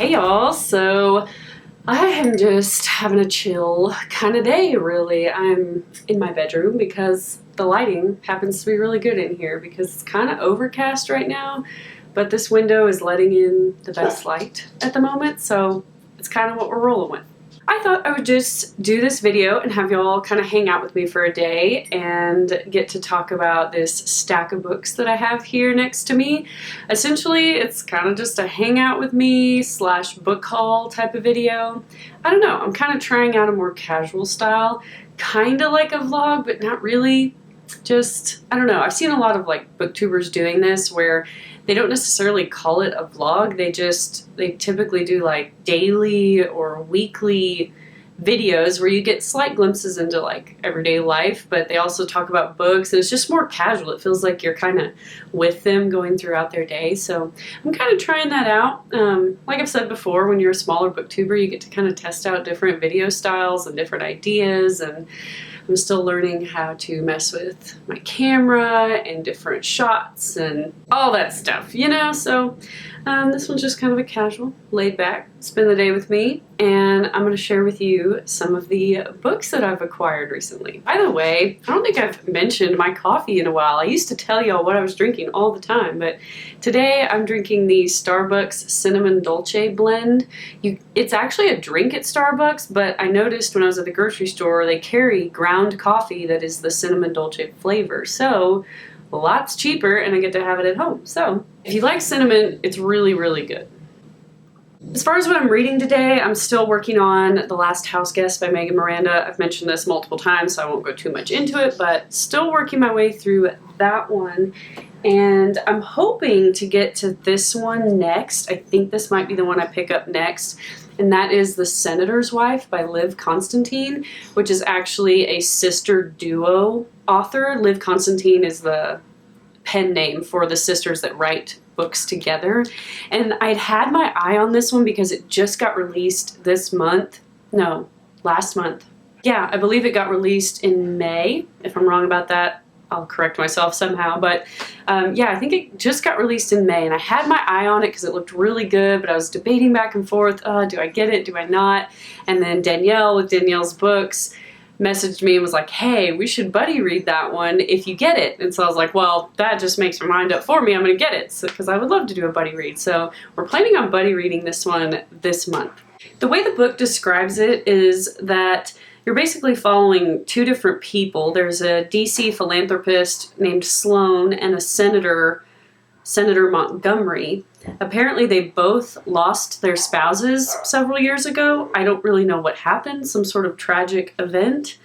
Hey y'all, so I am just having a chill kind of day, really. I'm in my bedroom because the lighting happens to be really good in here because it's kind of overcast right now, but this window is letting in the best light at the moment, so it's kind of what we're rolling with. I thought I would just do this video and have y'all kind of hang out with me for a day and get to talk about this stack of books that I have here next to me. Essentially, it's kind of just a hangout with me / book haul type of video. I don't know, I'm kind of trying out a more casual style, kind of like a vlog, but not really. Just, I don't know, I've seen a lot of like booktubers doing this where they don't necessarily call it a vlog, they typically do like daily or weekly videos where you get slight glimpses into like everyday life, but they also talk about books and it's just more casual. It feels like you're kind of with them going throughout their day, so I'm kind of trying that out. Like I've said before, when you're a smaller booktuber, you get to kind of test out different video styles and different ideas, and I'm still learning how to mess with my camera and different shots and all that stuff, you know? So this one's just kind of a casual, laid back, spend the day with me, and I'm going to share with you some of the books that I've acquired recently. By the way, I don't think I've mentioned my coffee in a while. I used to tell y'all what I was drinking all the time, but today I'm drinking the Starbucks Cinnamon Dolce blend. It's actually a drink at Starbucks, but I noticed when I was at the grocery store, they carry ground coffee that is the Cinnamon Dolce flavor. So lots cheaper, and I get to have it at home. So if you like cinnamon, it's really, really good. As far as what I'm reading today, I'm still working on The Last House Guest by Megan Miranda. I've mentioned this multiple times, so I won't go too much into it, but still working my way through that one. And I'm hoping to get to this one next. I think this might be the one I pick up next, and that is The Senator's Wife by Liv Constantine, which is actually a sister duo author. Liv Constantine is the pen name for the sisters that write books together. And I'd had my eye on this one because it just got released this month. No, last month. Yeah, I believe it got released in May. If I'm wrong about that, I'll correct myself somehow. But yeah, I think it just got released in May, and I had my eye on it because it looked really good, but I was debating back and forth, do I get it, do I not? And then Danielle with Danielle's Books messaged me and was like, hey, we should buddy read that one if you get it. And so I was like, well, that just makes my mind up for me. I'm going to get it because I would love to do a buddy read. So we're planning on buddy reading this one this month. The way the book describes it is that you're basically following two different people. There's a DC philanthropist named Sloan and a Senator Montgomery. Apparently they both lost their spouses several years ago. I don't really know what happened, some sort of tragic event.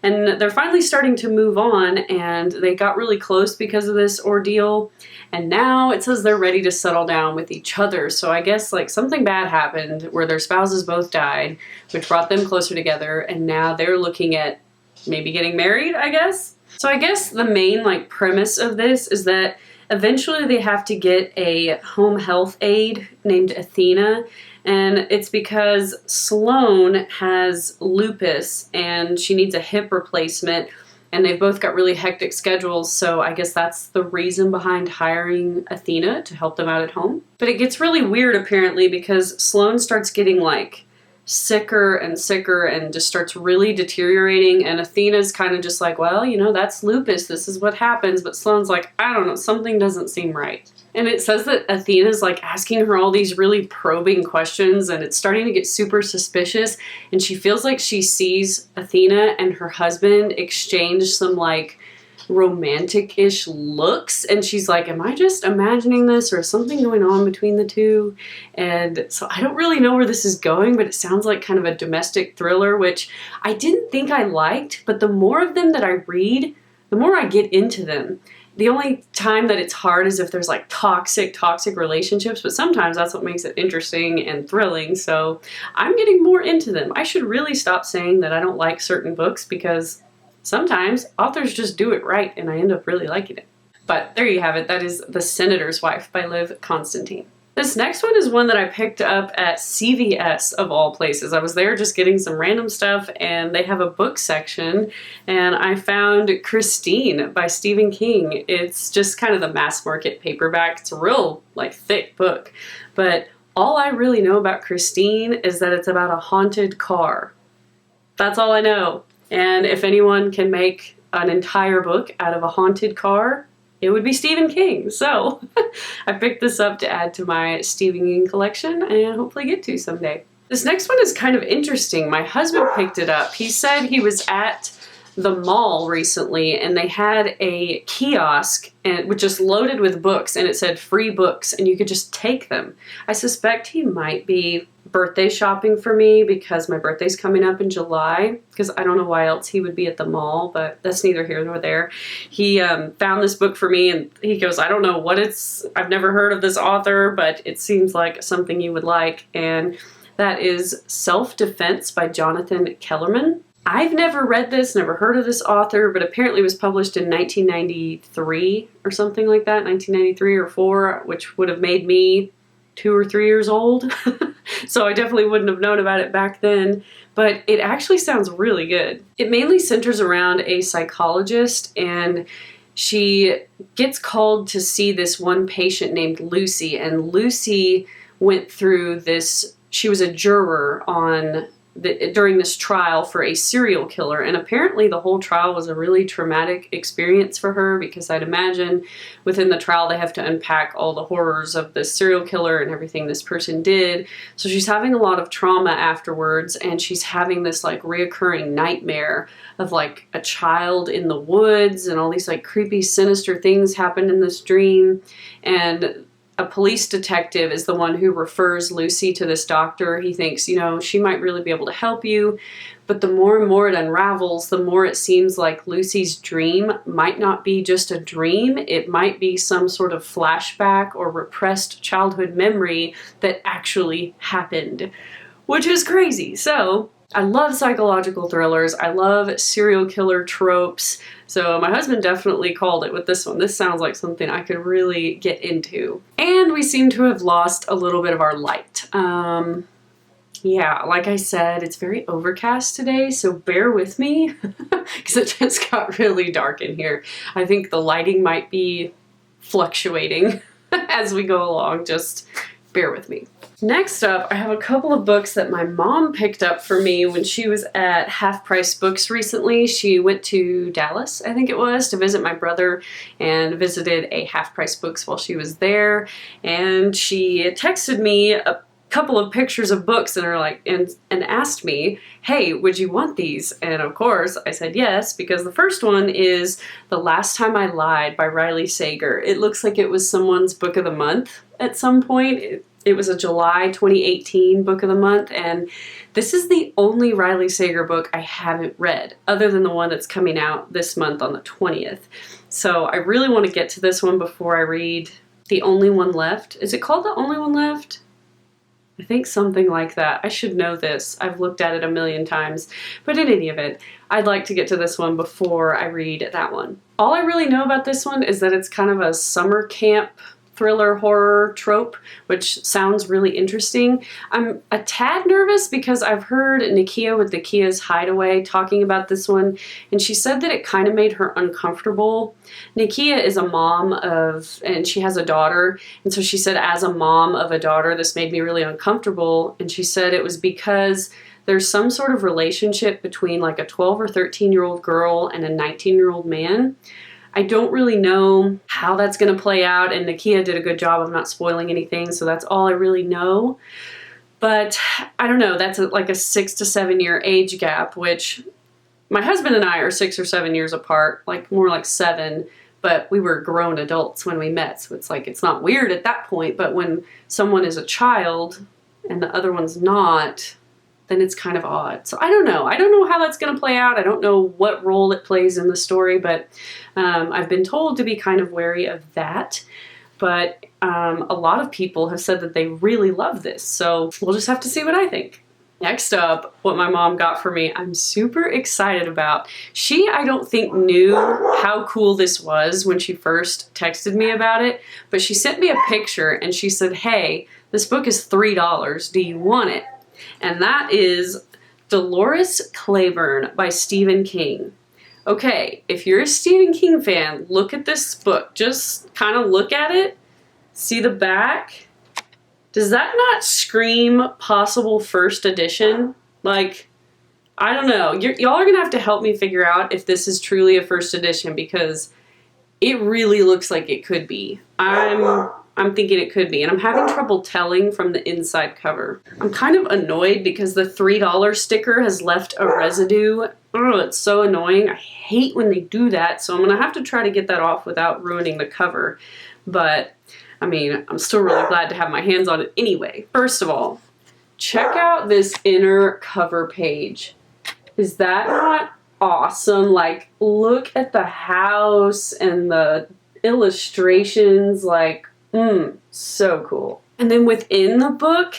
And they're finally starting to move on, and they got really close because of this ordeal. And now it says they're ready to settle down with each other. So I guess like something bad happened where their spouses both died, which brought them closer together. And now they're looking at maybe getting married, I guess. So I guess the main like premise of this is that eventually they have to get a home health aide named Athena, and it's because Sloan has lupus and she needs a hip replacement, and they've both got really hectic schedules, so I guess that's the reason behind hiring Athena to help them out at home. But it gets really weird apparently because Sloan starts getting like sicker and sicker and just starts really deteriorating, and Athena's kind of just like, well, you know, that's lupus, this is what happens. But Sloane's like, I don't know, something doesn't seem right. And it says that Athena's like asking her all these really probing questions, and it's starting to get super suspicious, and she feels like she sees Athena and her husband exchange some like romantic-ish looks, and she's like, am I just imagining this, or is something going on between the two? And so I don't really know where this is going, but it sounds like kind of a domestic thriller, which I didn't think I liked, but the more of them that I read, the more I get into them. The only time that it's hard is if there's like toxic relationships, but sometimes that's what makes it interesting and thrilling, so I'm getting more into them. I should really stop saying that I don't like certain books, because sometimes authors just do it right and I end up really liking it. But there you have it. That is The Senator's Wife by Liv Constantine. This next one is one that I picked up at CVS of all places. I was there just getting some random stuff, and they have a book section, and I found Christine by Stephen King. It's just kind of the mass market paperback. It's a real like thick book, but All I really know about Christine is that it's about a haunted car. That's all I know. And if anyone can make an entire book out of a haunted car, it would be Stephen King. So I picked this up to add to my Stephen King collection and hopefully get to someday. This next one is kind of interesting. My husband picked it up. He said he was at the mall recently and they had a kiosk and which just loaded with books and it said free books and you could just take them. I suspect he might be birthday shopping for me because my birthday's coming up in July, because I don't know why else he would be at the mall, but that's neither here nor there. He found this book for me and he goes, I don't know what it's, I've never heard of this author, but it seems like something you would like, and that is Self-Defense by Jonathan Kellerman. I've never read this, never heard of this author, but apparently it was published in 1993 or something like that, 1993 or 4, which would have made me 2 or 3 years old. So I definitely wouldn't have known about it back then, but it actually sounds really good. It mainly centers around a psychologist, and she gets called to see this one patient named Lucy, and Lucy went through this, she was a juror on during this trial for a serial killer, and apparently the whole trial was a really traumatic experience for her, because I'd imagine within the trial they have to unpack all the horrors of this serial killer and everything this person did. So she's having a lot of trauma afterwards, and she's having this like reoccurring nightmare of like a child in the woods, and all these like creepy sinister things happen in this dream. And a police detective is the one who refers Lucy to this doctor. He thinks, you know, she might really be able to help you. But the more and more it unravels, the more it seems like Lucy's dream might not be just a dream. It might be some sort of flashback or repressed childhood memory that actually happened, which is crazy. So I love psychological thrillers. I love serial killer tropes. So my husband definitely called it with this one. This sounds like something I could really get into. And we seem to have lost a little bit of our light. Yeah, like I said, it's very overcast today, so bear with me because it just got really dark in here. I think the lighting might be fluctuating as we go along. Just bear with me. Next up, I have a couple of books that my mom picked up for me when she was at Half Price Books recently. She went to Dallas, I think it was, to visit my brother and visited a Half Price Books while she was there. And she texted me a couple of pictures of books and and asked me, hey, would you want these? And of course I said yes, because the first one is The Last Time I Lied by Riley Sager. It looks like it was someone's book of the month at some point. It was a July 2018 book of the month, and this is the only Riley Sager book I haven't read, other than the one that's coming out this month on the 20th. So I really want to get to this one before I read The Only One Left. Is it called The Only One Left? I think something like that. I should know this. I've looked at it a million times. But in any event, I'd like to get to this one before I read that one. All I really know about this one is that it's kind of a summer camp thriller horror trope, which sounds really interesting. I'm a tad nervous because I've heard Nakia with Nakia's Hideaway talking about this one, and she said that it kind of made her uncomfortable. Nakia is a mom and she has a daughter, and so she said as a mom of a daughter, this made me really uncomfortable, and she said it was because there's some sort of relationship between like a 12 or 13-year-old girl and a 19-year-old man. I don't really know how that's going to play out, and Nakia did a good job of not spoiling anything, so that's all I really know. But I don't know, that's like a 6 to 7 year age gap, which my husband and I are 6 or 7 years apart, like more like 7, but we were grown adults when we met, so it's like it's not weird at that point, but when someone is a child and the other one's not, then it's kind of odd. So I don't know. I don't know how that's going to play out. I don't know what role it plays in the story, but I've been told to be kind of wary of that. But a lot of people have said that they really love this, so we'll just have to see what I think. Next up, what my mom got for me, I'm super excited about. She, I don't think, knew how cool this was when she first texted me about it, but she sent me a picture and she said, hey, this book is $3. Do you want it? And that is Dolores Claiborne by Stephen King. Okay, if you're a Stephen King fan, look at this book. Just kind of look at it, see the back. Does that not scream possible first edition? Like, I don't know. Y'all are gonna have to help me figure out if this is truly a first edition, because it really looks like it could be. I'm thinking it could be, and I'm having trouble telling from the inside cover. I'm kind of annoyed because the $3 sticker has left a residue. Oh, it's so annoying. I hate when they do that, so I'm gonna have to try to get that off without ruining the cover. But, I mean, I'm still really glad to have my hands on it anyway. First of all, check out this inner cover page. Is that not awesome? Like, look at the house and the illustrations, like, so cool. And then within the book,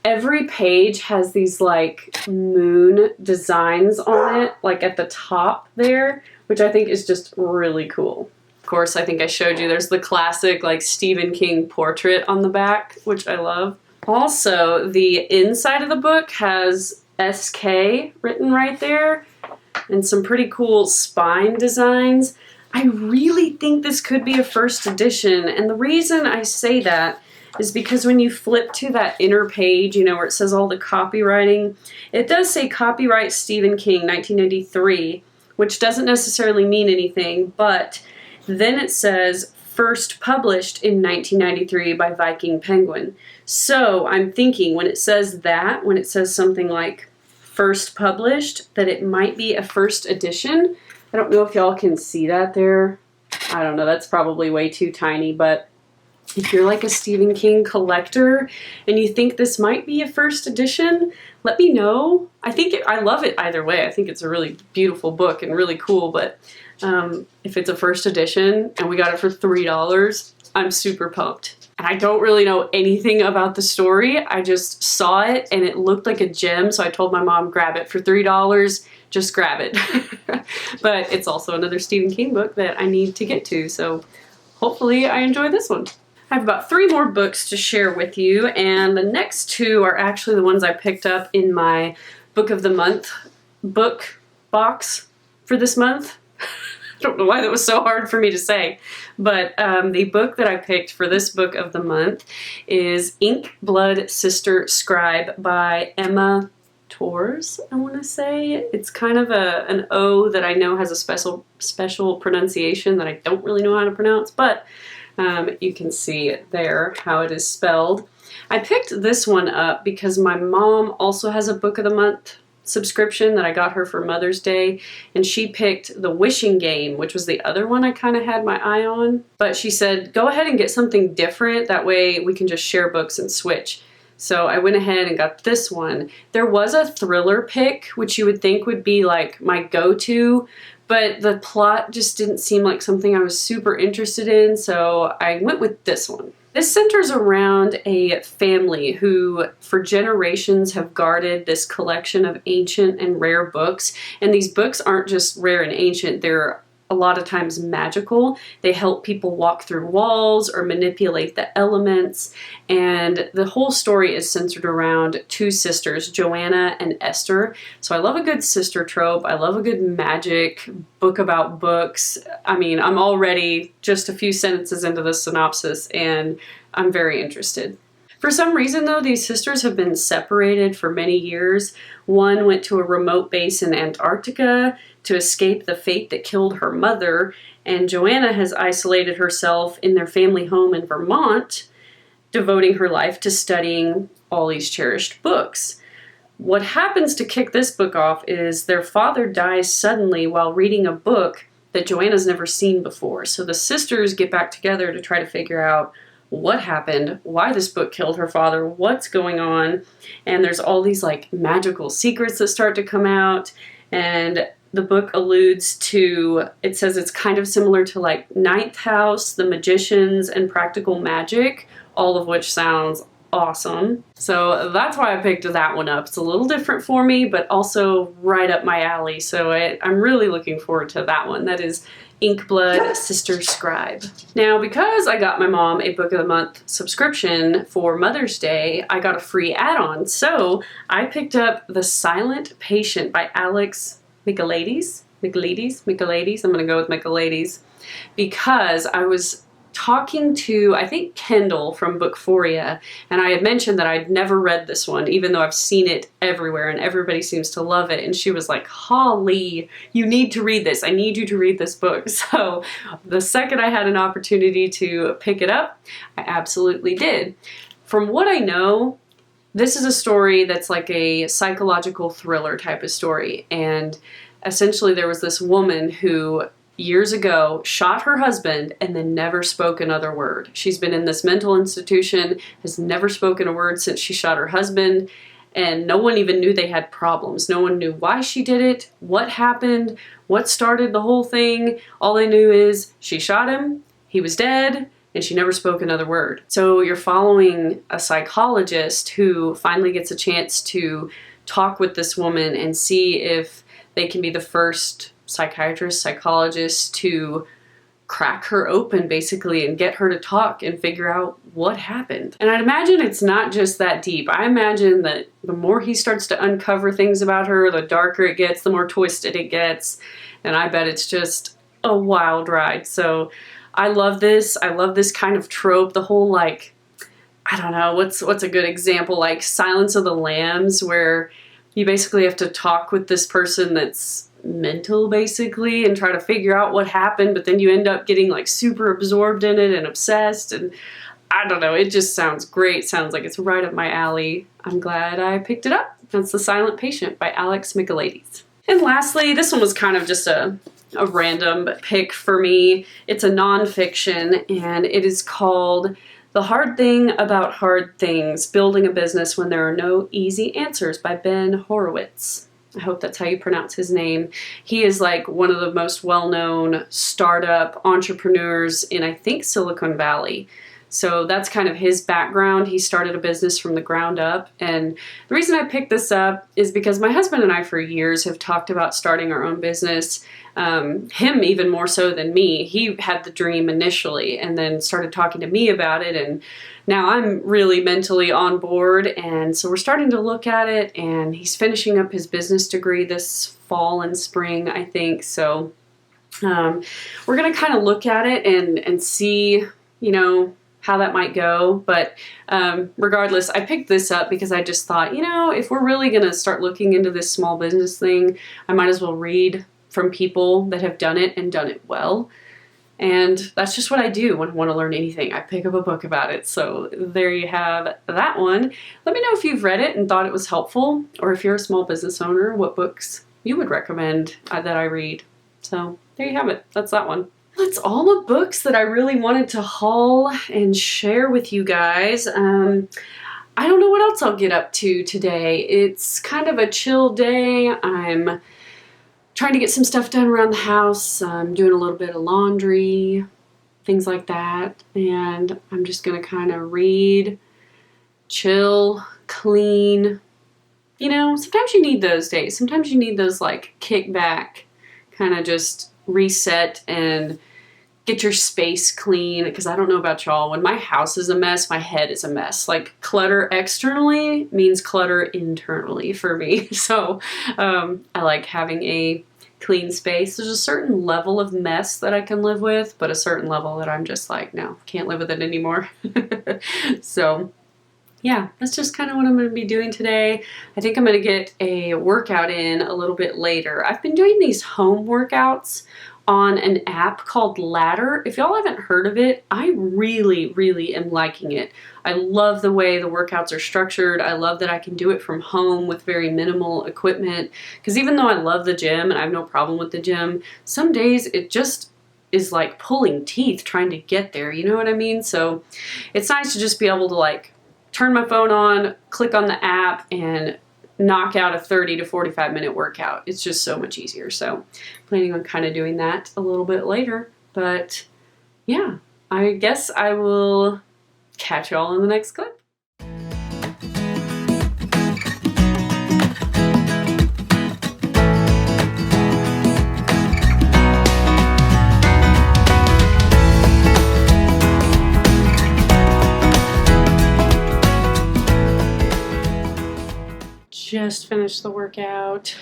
every page has these like moon designs on it, like at the top there, which I think is just really cool. Of course, I think I showed you, there's the classic like Stephen King portrait on the back, which I love. Also, the inside of the book has SK written right there, and some pretty cool spine designs. I really think this could be a first edition, and the reason I say that is because when you flip to that inner page, you know, where it says all the copywriting, it does say copyright Stephen King 1993, which doesn't necessarily mean anything, but then it says first published in 1993 by Viking Penguin. So I'm thinking when it says that, when it says something like first published, that it might be a first edition. I don't know if y'all can see that there. I don't know, that's probably way too tiny, but if you're like a Stephen King collector and you think this might be a first edition, let me know. I love it either way. I think it's a really beautiful book and really cool, but if it's a first edition and we got it for $3, I'm super pumped. And I don't really know anything about the story. I just saw it and it looked like a gem, so I told my mom, grab it for $3. Just grab it. But it's also another Stephen King book that I need to get to, so hopefully I enjoy this one. I have about 3 more books to share with you, and the next 2 are actually the ones I picked up in my Book of the Month book box for this month. I don't know why that was so hard for me to say, but the book that I picked for this Book of the Month is Ink, Blood, Sister, Scribe by Emma Tours, I want to say. It's kind of an O that I know has a special pronunciation that I don't really know how to pronounce, but you can see it there, how it is spelled. I picked this one up because my mom also has a Book of the Month subscription that I got her for Mother's Day, and she picked The Wishing Game, which was the other one I kind of had my eye on. But she said, go ahead and get something different, that way we can just share books and switch. So I went ahead and got this one. There was a thriller pick, which you would think would be like my go-to, but the plot just didn't seem like something I was super interested in, so I went with this one. This centers around a family who, for generations, have guarded this collection of ancient and rare books. And these books aren't just rare and ancient, they're a lot of times magical. They help people walk through walls or manipulate the elements. And the whole story is centered around 2 sisters, Joanna and Esther. So I love a good sister trope. I love a good magic book about books. I mean, I'm already just a few sentences into the synopsis and I'm very interested. For some reason, though, these sisters have been separated for many years. One went to a remote base in Antarctica to escape the fate that killed her mother, and Joanna has isolated herself in their family home in Vermont, devoting her life to studying all these cherished books. What happens to kick this book off is their father dies suddenly while reading a book that Joanna's never seen before. So the sisters get back together to try to figure out what happened, why this book killed her father, what's going on, and there's all these like magical secrets that start to come out, and the book alludes to, it says it's kind of similar to like Ninth House, The Magicians, and Practical Magic, all of which sounds awesome. So that's why I picked that one up. It's a little different for me, but also right up my alley, so I'm really looking forward to that one. That is Ink, Blood, Sister, Scribe. Now, because I got my mom a Book of the Month subscription for Mother's Day, I got a free add-on. So I picked up The Silent Patient by Alex Michaelides. I'm gonna go with Michaelides, because I was talking to, I think, Kendall from Bookphoria, and I had mentioned that I'd never read this one, even though I've seen it everywhere and everybody seems to love it. And she was like, Holly, you need to read this. I need you to read this book. So the second I had an opportunity to pick it up, I absolutely did. From what I know, this is a story that's like a psychological thriller type of story. And essentially there was this woman who years ago shot her husband and then never spoke another word. She's been in this mental institution, has never spoken a word since she shot her husband, and no one even knew they had problems. No one knew why she did it, what happened, what started the whole thing. All they knew is she shot him, he was dead, and she never spoke another word. So you're following a psychologist who finally gets a chance to talk with this woman and see if they can be the first psychiatrist, psychologist to crack her open basically and get her to talk and figure out what happened. And I'd imagine it's not just that deep. I imagine that the more he starts to uncover things about her, the darker it gets, the more twisted it gets. And I bet it's just a wild ride. So I love this. I love this kind of trope. The whole, like, I don't know, what's a good example? Like Silence of the Lambs, where you basically have to talk with this person that's mental basically and try to figure out what happened, but then you end up getting like super absorbed in it and obsessed, and I don't know, it just sounds great. Sounds like it's right up my alley. I'm glad I picked it up. That's The Silent Patient by Alex Michaelides. And lastly, this one was kind of just a random pick for me. It's a nonfiction and it is called The Hard Thing About Hard Things, Building a Business When There Are No Easy Answers by Ben Horowitz. I hope that's how you pronounce his name. He is like one of the most well-known startup entrepreneurs in, I think, Silicon Valley. So that's kind of his background. He started a business from the ground up. And the reason I picked this up is because my husband and I for years have talked about starting our own business. Him even more so than me. He had the dream initially and then started talking to me about it. And now I'm really mentally on board. And so we're starting to look at it, and he's finishing up his business degree this fall and spring, I think. So we're going to kind of look at it and see, you know, how that might go. But regardless, I picked this up because I just thought, you know, if we're really going to start looking into this small business thing, I might as well read from people that have done it and done it well. And that's just what I do when I want to learn anything. I pick up a book about it. So there you have that one. Let me know if you've read it and thought it was helpful, or if you're a small business owner, what books you would recommend that I read. So there you have it. That's that one. That's all the books that I really wanted to haul and share with you guys. I don't know what else I'll get up to today. It's kind of a chill day. I'm trying to get some stuff done around the house. I'm doing a little bit of laundry, things like that. And I'm just going to kind of read, chill, clean. You know, sometimes you need those days. Sometimes you need those like kick back, kind of just reset and get your space clean. Because I don't know about y'all, when my house is a mess, my head is a mess. Like clutter externally means clutter internally for me. So I like having a clean space. There's a certain level of mess that I can live with, but a certain level that I'm just like, no, can't live with it anymore. So yeah, that's just kind of what I'm going to be doing today. I think I'm going to get a workout in a little bit later. I've been doing these home workouts on an app called Ladder. If y'all haven't heard of it, I really, really am liking it. I love the way the workouts are structured. I love that I can do it from home with very minimal equipment. Because even though I love the gym and I have no problem with the gym, some days it just is like pulling teeth trying to get there. You know what I mean? So it's nice to just be able to like turn my phone on, click on the app, and knock out a 30 to 45 minute workout. It's just so much easier. So planning on kind of doing that a little bit later. But yeah, I guess I will catch y'all in the next clip. Just finished the workout.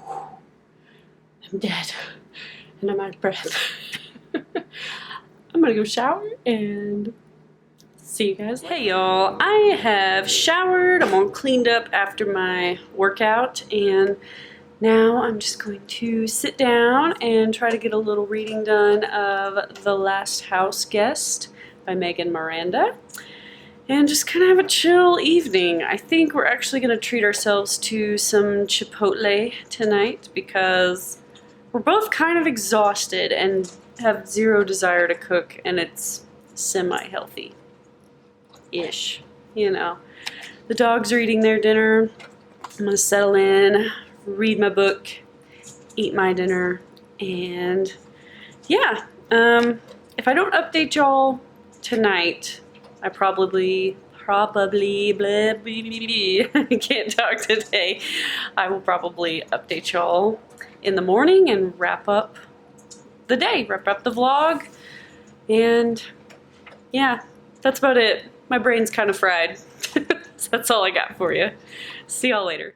I'm dead and I'm out of breath. I'm I'm gonna go shower and see you guys later. Hey y'all, I have showered. I'm all cleaned up after my workout, and now I'm just going to sit down and try to get a little reading done of The Last House Guest by Megan Miranda. And just kind of have a chill evening. I think we're actually going to treat ourselves to some Chipotle tonight because we're both kind of exhausted and have zero desire to cook, and it's semi-healthy-ish, you know. The dogs are eating their dinner. I'm going to settle in, read my book, eat my dinner, and yeah, if I don't update y'all tonight, I probably blah, blah, blah, I can't talk today. I will probably update y'all in the morning and wrap up the day, wrap up the vlog, and yeah, that's about it. My brain's kind of fried. So that's all I got for you. See y'all later.